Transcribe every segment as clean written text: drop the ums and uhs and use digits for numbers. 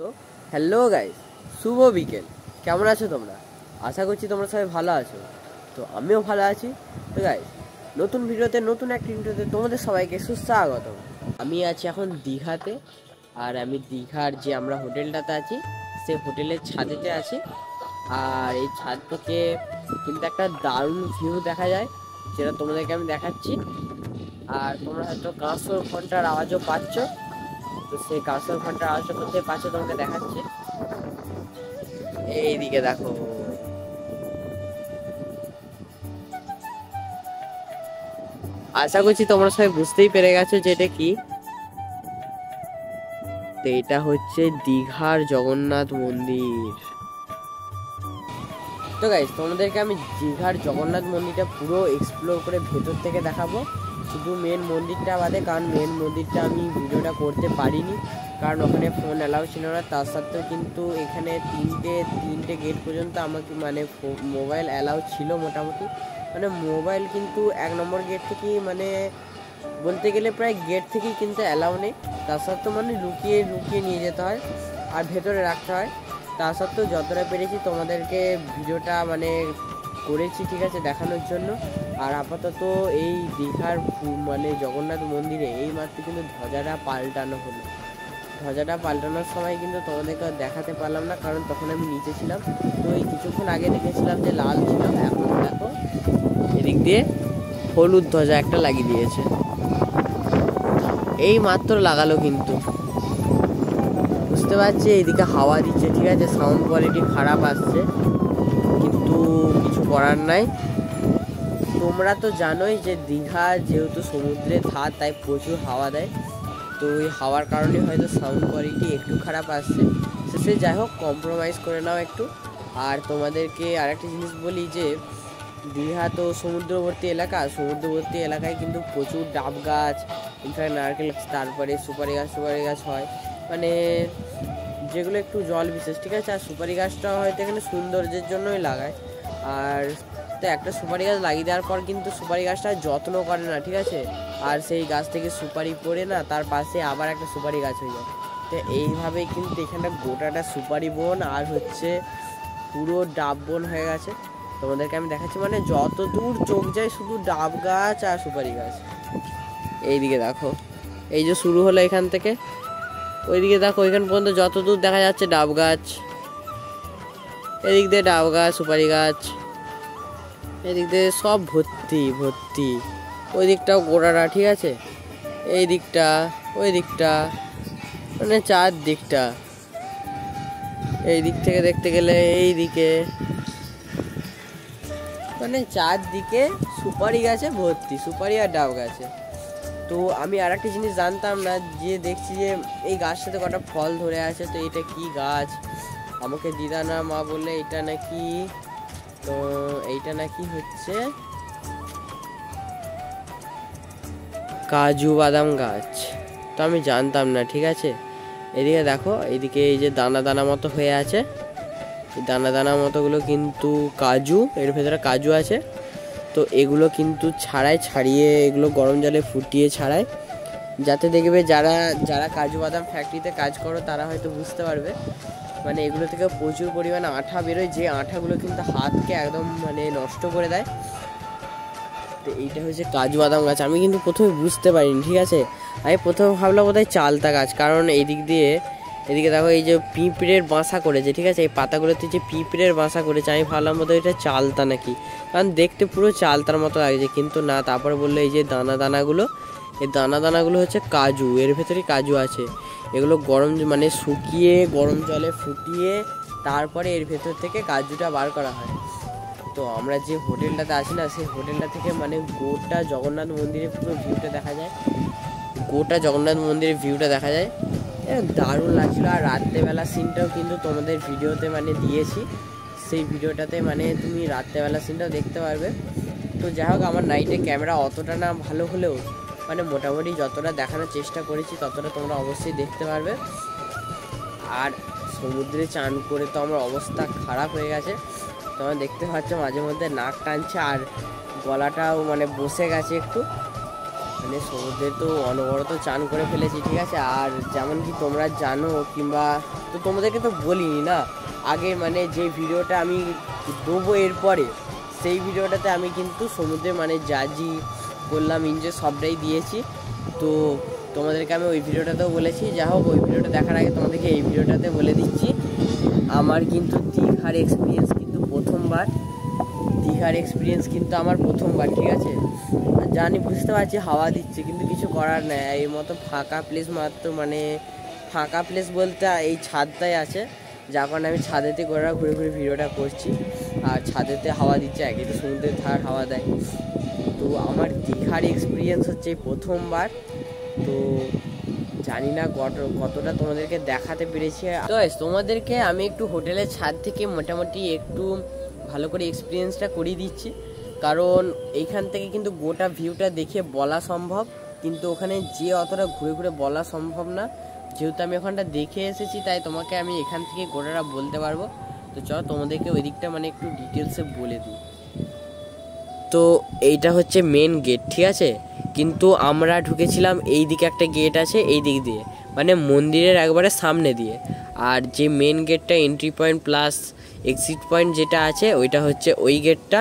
তো hello guys, শুভ বিকেল। কেমন আছো তোমরা? আশা করছি তোমরা সবাই ভালো আছো। তো আমিও ভালো আছি। তো গাইস, নতুন ভিডিওতে নতুন একটা ভিডিওতে তোমাদের সবাইকে সুস্বাগতম। আমি আছি এখন দীঘাতে, আর আমি দীঘার যে আমরা হোটেলটাতে আছি সেই হোটেলের ছাদেতে আছি। আর এই ছাদ থেকে কিন্তু একটা দারুণ ভিউ দেখা যায়, যেটা তোমাদেরকে আমি দেখাচ্ছি। আর তোমরা হয়তো কাঁসর ঘন্টার আওয়াজও পাচ্ছ। তো সেই কাঁসর ঘন্টার আওয়াজটা কোথায় পাচ্ছ তোমাকে দেখাচ্ছি। এইদিকে দেখো, আশা করছি তোমরা সবাই বুঝতেই পেরে গেছো যে এটা কি। তো এটা হচ্ছে দীঘার জগন্নাথ মন্দির। তো গাইস, তোমাদেরকে আমি দীঘার জগন্নাথ মন্দিরটা পুরো এক্সপ্লোর করে ভেতর থেকে দেখাবো, শুধু মেন মন্দিরটা বাদে। কারণ মেন মন্দিরটা আমি ভিডিওটা করতে পারিনি, কারণ ওখানে ফোন অ্যালাউ ছিল না। তার সত্ত্বেও কিন্তু এখানে তিনটে গেট পর্যন্ত আমাকে মানে মোবাইল অ্যালাউ ছিল মোটামুটি। মানে মোবাইল কিন্তু 1 নম্বর গেট থেকেই, মানে বলতে গেলে প্রায় গেট থেকেই কিন্তু অ্যালাউ নেই। তার সত্ত্বেও মানে লুকিয়ে লুকিয়ে নিয়ে যেতে হয় আর ভেতরে রাখতে হয়। তা সত্ত্বেও যতটা পেরেছি তোমাদেরকে ভিডিওটা মানে করেছি, ঠিক আছে, দেখানোর জন্য। আর আপাতত এই দীঘার মানে জগন্নাথ মন্দিরে এই মাত্র কিন্তু ধ্বজাটা পাল্টানো হলো। ধ্বজাটা পাল্টানোর সময় কিন্তু তোমাদেরকে দেখাতে পারলাম না, কারণ তখন আমি নিচে ছিলাম। তো এই কিছুক্ষণ আগে দেখেছিলাম যে লাল ছিল, এখন দেখো এদিক দিয়ে হলুদ ধ্বজা একটা লাগিয়ে দিয়েছে। এই মাত্র লাগালো, কিন্তু বুঝতে পারছি এইদিকে হাওয়া দিচ্ছে, ঠিক আছে, সাউন্ড কোয়ালিটি খারাপ আসছে, কিন্তু কিছু করার নাই। তোমরা তো জানোই যে দীঘা যেহেতু সমুদ্রের ধার, তাই প্রচুর হাওয়া দেয়। তো ওই হাওয়ার কারণে হয়তো সাউন্ড কোয়ালিটি একটু খারাপ আসছে। সে যাই হোক, কম্প্রোমাইজ করে নাও একটু। আর তোমাদেরকে আরেকটা জিনিস বলি যে দীঘা তো সমুদ্রবর্তী এলাকা, সমুদ্রবর্তী এলাকায় কিন্তু প্রচুর ডাব গাছ, ইনফ্যাক্ট নারকেল, তারপরে সুপারি গাছ হয়, মানে যেগুলো একটু জল বিশেষ, ঠিক আছে। আর সুপারি গাছটা হয়তো এখানে সৌন্দর্যের জন্যই লাগায়। আর তো একটা সুপারি গাছ লাগিয়ে দেওয়ার পর কিন্তু সুপারি গাছটা যত্ন করে না, ঠিক আছে। আর সেই গাছ থেকে সুপারি পড়ে না, তার পাশে আবার একটা সুপারি গাছ হয়ে যায়। তো এইভাবেই কিন্তু এখানটা গোটাটা সুপারি বন আর হচ্ছে পুরো ডাব বন হয়ে গেছে। তোমাদেরকে আমি দেখাচ্ছি, মানে যত দূর চোখ যায় শুধু ডাব গাছ আর সুপারি গাছ। এইদিকে দেখো, এই যে শুরু হলো এখান থেকে, ওইদিকে দেখো ওইখান পর্যন্ত যত দূর দেখা যাচ্ছে ডাব গাছ। এদিক দিয়ে ডাব গাছ, সুপারি গাছ, এদিক দিয়ে সব ভর্তি ভর্তি। ওই দিকটাও গোড়াটা, ঠিক আছে, এই দিকটা, ওই দিকটা, মানে চারদিকটা। এই দিক থেকে দেখতে গেলে এই দিকে, মানে চারদিকে সুপারি গাছে ভর্তি, সুপারি আর ডাব গাছে। তো আমি আর একটা জিনিস জানতাম না, যে দেখছি যে এই গাছটাতে কটা ফল ধরে আছে। তো এটা কি গাছ? আমাকে দিদা না মা বললে এটা নাকি, তো এইটা নাকি হচ্ছে কাজু বাদাম গাছ। তো আমি জানতাম না, ঠিক আছে। এদিকে দেখো, এদিকে এই যে দানা দানা মতো হয়ে আছে, এই দানা দানা মতোগুলো কিন্তু কাজু, এর ভেতরে কাজু আছে। তো এগুলো কিন্তু ছাড়িয়ে এগুলো গরম জলে ফুটিয়ে ছাড়ায়, যাতে দেখবে যারা যারা কাজু বাদাম ফ্যাক্টরিতে কাজ করো তারা হয়তো বুঝতে পারবে। মানে এগুলো থেকে প্রচুর পরিমাণে আঠা বেরোয়, যে আঠাগুলো কিন্তু হাতকে একদম মানে নষ্ট করে দেয়। তো এইটা হচ্ছে কাজু বাদাম গাছ। আমি কিন্তু প্রথমে বুঝতে পারিনি, ঠিক আছে। আমি প্রথমে ভাবলাম বোধহয় চালতা গাছ, কারণ এদিকে দেখো এই যে পিঁপড়ের বাসা করেছে, ঠিক আছে, এই পাতাগুলোতে যে পিঁপড়ের বাসা করেছে, আমি ভাবলাম বোধহয় এটা চালতা নাকি, কারণ দেখতে পুরো চালতার মতো লাগছে, কিন্তু না। তারপরে বললো এই যে দানাগুলো, এই দানাগুলো হচ্ছে কাজু, এর ভেতরে কাজু আছে। এগুলো মানে শুকিয়ে গরম জলে ফুটিয়ে তারপরে এর ভেতর থেকে কাজুটা বার করা হয়। তো আমরা যে হোটেলটাতে আছি না, সেই হোটেলটা থেকে মানে গোটা জগন্নাথ মন্দিরের পুরো ভিউটা দেখা যায়, গোটা জগন্নাথ মন্দিরের ভিউটা দেখা যায়। দারুণ লাগছিলো। আর রাত্রেবেলা সিনটাও কিন্তু তোমাদের ভিডিওতে মানে দিয়েছি, সেই ভিডিওটাতে মানে তুমি রাত্রেবেলা সিনটাও দেখতে পারবে। তো যাই হোক, আমার নাইটে ক্যামেরা অতটা না ভালো হলেও মানে মোটামুটি যতটা দেখানোর চেষ্টা করেছি ততটা তোমরা অবশ্যই দেখতে পারবে। আর সমুদ্রে চান করে তো আমার অবস্থা খারাপ হয়ে গেছে, তোমরা দেখতে পাচ্ছ মাঝে মধ্যে নাক টানছে, আর গলাটাও মানে বসে গেছে একটু। মানে সমুদ্রে তো অনবরত চান করে ফেলেছি, ঠিক আছে। আর যেমন কি তোমরা জানো, কিংবা তো তোমাদেরকে তো বলিনি না আগে, মানে যে ভিডিওটা আমি দেবো এরপরে সেই ভিডিওটাতে আমি কিন্তু সমুদ্রে মানে জাজি করলাম, এনজয় সবটাই দিয়েছি। তো তোমাদেরকে আমি ওই ভিডিওটাতেও বলেছি। যা হোক, ওই ভিডিওটা দেখার আগে তোমাদেরকে এই ভিডিওটাতে বলে দিচ্ছি, আমার কিন্তু দীঘার এক্সপিরিয়েন্স কিন্তু প্রথমবার। ঠিক আছে, জানি বুঝতে পারছি হাওয়া দিচ্ছে, কিন্তু কিছু করার নেই। এই মতো ফাঁকা প্লেস মাত্র, মানে ফাঁকা প্লেস বলতে এই ছাদটাই আছে, যার কারণে আমি ছাদেতে ঘুরে ঘুরে ভিডিওটা করছি। আর ছাদেতে হাওয়া দিচ্ছে, একই তো সমুদ্রের ধার হাওয়া দেয়। তো আমার দীঘার এক্সপিরিয়েন্স হচ্ছে প্রথমবার। তো জানি না কতটা তোমাদেরকে দেখাতে পেরেছি। তো তোমাদেরকে আমি একটু হোটেলের ছাদ থেকে মোটামুটি একটু ভালো করে এক্সপিরিয়েন্সটা করিয়ে দিচ্ছি, কারণ এইখান থেকে কিন্তু গোটা ভিউটা দেখে বলা সম্ভব, কিন্তু ওখানে যে অতটা ঘুরে ঘুরে বলা সম্ভব না। যেহেতু আমি ওখানটা দেখে এসেছি, তাই তোমাকে আমি এখান থেকে গোটাটা বলতে পারবো। তো চলো তোমাদেরকে ওই দিকটা মানে একটু ডিটেলসে বলে দিই। তো এইটা হচ্ছে মেন গেট, ঠিক আছে, কিন্তু আমরা ঢুকেছিলাম এই দিকে একটা গেট আছে এই দিক দিয়ে, মানে মন্দিরের একবারে সামনে দিয়ে। আর যে মেন গেটটা entry point plus exit point যেটা আছে ওইটা হচ্ছে ওই গেটটা।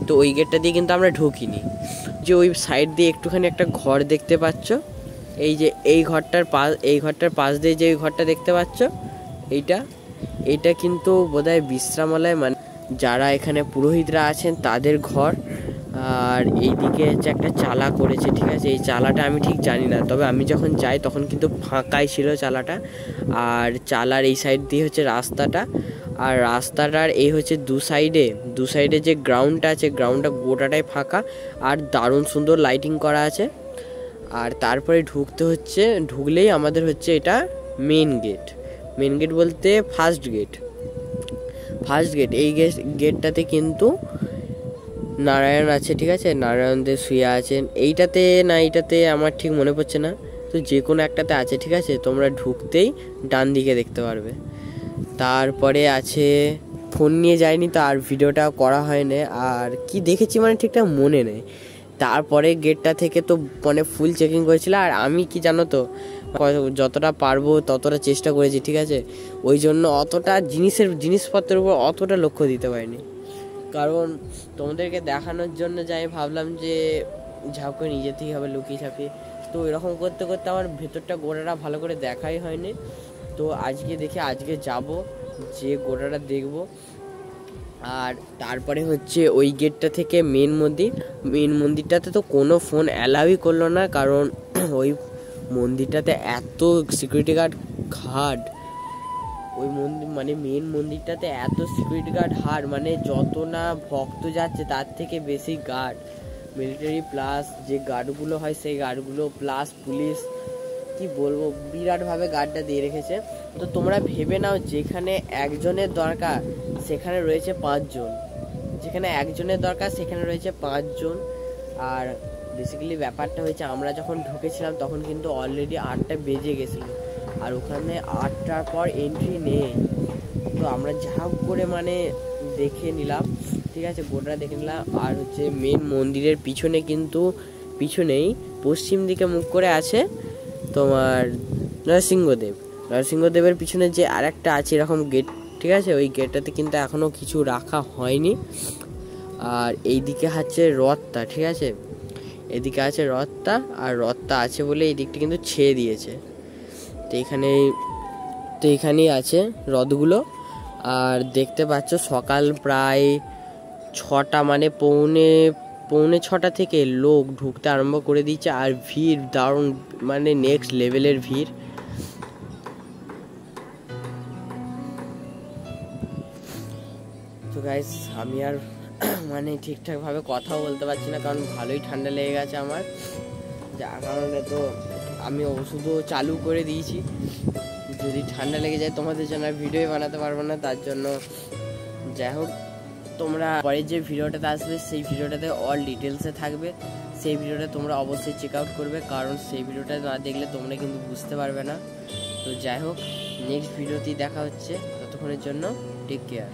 তো ওই গেটটা দিয়ে কিন্তু আমরা ঢুকিনি। যে ওই সাইড দিয়ে একটুখানি একটা ঘর দেখতে পাচ্ছ, এই যে এই ঘরটার পাশ দিয়ে যে ঘরটা দেখতে পাচ্ছ, এইটা কিন্তু বোধহয় বিশ্রামালয়, মানে যারা এখানে পুরোহিতরা আছেন তাদের ঘর। আর এইদিকে হচ্ছে একটা চালা করেছে, ঠিক আছে, এই চালাটা আমি ঠিক জানি না, তবে আমি যখন যাই তখন কিন্তু ফাঁকাই ছিল চালাটা। আর চালার এই সাইড দিয়ে হচ্ছে রাস্তাটা, আর রাস্তাটার এই হচ্ছে দু সাইডে যে গ্রাউন্ডটা আছে, গ্রাউন্ডটা গোটাটাই ফাঁকা আর দারুণ সুন্দর লাইটিং করা আছে। আর তারপরে ঢুকলেই আমাদের হচ্ছে এটা মেন গেট বলতে ফার্স্ট গেট। এই গেটটাতে কিন্তু নারায়ণ আছে, ঠিক আছে, নারায়ণদেব শুয়ে আছেন। এইটাতে আমার ঠিক মনে পড়ছে না, তো যে কোনো একটাতে আছে, ঠিক আছে। তোমরা ঢুকতেই ডান দিকে দেখতে পারবে। তারপরে আছে, ফোন নিয়ে যাইনি তো আর ভিডিওটা করা হয়নি, আর কি দেখেছি মানে ঠিকঠাক মনে নেই। তারপরে গেটটা থেকে তো মানে ফুল চেকিং করেছিল, আর আমি কি জানো তো, যতটা পারবো ততটা চেষ্টা করেছি, ঠিক আছে। ওই জন্য অতটা জিনিসপত্রের উপর অতটা লক্ষ্য দিতে পারিনি, কারণ তোমাদেরকে দেখানোর জন্য যাই ভাবলাম যে ঝাঁপ করে নিজে থেকে হবে লুকিয়ে ছাপিয়ে। তো এরকম করতে করতে আমার ভেতরটা গোড়াটা ভালো করে দেখাই হয়নি। তো আজকে যাব, যে গোড়াটা দেখব। আর তারপরে হচ্ছে ওই গেটটা থেকে মেন মন্দিরটাতে তো কোনো ফোন অ্যালাউই করলো না, কারণ ওই মন্দিরটাতে এত সিকিউরিটি গার্ড ওই মেন মন্দিরটাতে এত সিকিউরিটি গার্ড মানে যত না ভক্ত যাচ্ছে তার থেকে বেশি গার্ড, মিলিটারি প্লাস যে গার্ডগুলো হয় সেই গার্ডগুলো প্লাস পুলিশ, কি বলবো, বিরাটভাবে গার্ডটা দিয়ে রেখেছে। তো তোমরা ভেবে নাও, যেখানে একজনের দরকার সেখানে রয়েছে 5 জন, যেখানে একজনের দরকার সেখানে রয়েছে 5 জন। আর বেসিক্যালি ব্যাপারটা হয়েছে, আমরা যখন ঢুকেছিলাম তখন কিন্তু অলরেডি 8টা বেজে গেছিলো, আর ওখানে 8টার পর এন্ট্রি নেই। তো আমরা যা করে মানে দেখে নিলাম, ঠিক আছে, গোটা দেখে নিলাম। আর হচ্ছে মেন মন্দিরের পিছনেই পশ্চিম দিকে মুখ করে আছে তোমার নরসিংহদেবের পিছনে যে আরেকটা আছে এরকম গেট, ঠিক আছে, ওই গেটটাতে কিন্তু এখনো কিছু রাখা হয়নি। আর এইদিকে হচ্ছে রথটা, ঠিক আছে, এদিকে আছে রথটা, আর রথটা আছে বলে এই দিকটা কিন্তু ছেড়ে দিয়েছে। তো এখানেই আছে রথগুলো। আর দেখতে পাচ্ছ সকাল প্রায় 6টা, মানে পৌনে 6টা থেকে লোক ঢুকতে আরম্ভ করে দিয়েছে, আর ভিড় দারুণ, মানে নেক্সট লেভেলের ভিড়। তো গাইস, আমি আর মানে ঠিকঠাকভাবে কথাও বলতে পারছি না, কারণ ভালোই ঠান্ডা লেগে গেছে আমার, যার কারণে তো আমি ওষুধও চালু করে দিয়েছি। যদি ঠান্ডা লেগে যায় তোমাদের জন্য ভিডিও বানাতে পারবো না, তার জন্য। যাই হোক, তোমরা পরে যে ভিডিওটাতে আসবে সেই ভিডিওটাতে অল ডিটেলসে থাকবে, সেই ভিডিওটা তোমরা অবশ্যই চেক আউট করবে, কারণ সেই ভিডিওটা না দেখলে তোমরা কিন্তু বুঝতে পারবে না। তো যাই হোক, নেক্সট ভিডিওতেই দেখা হচ্ছে, ততক্ষণের জন্য টেক কেয়ার।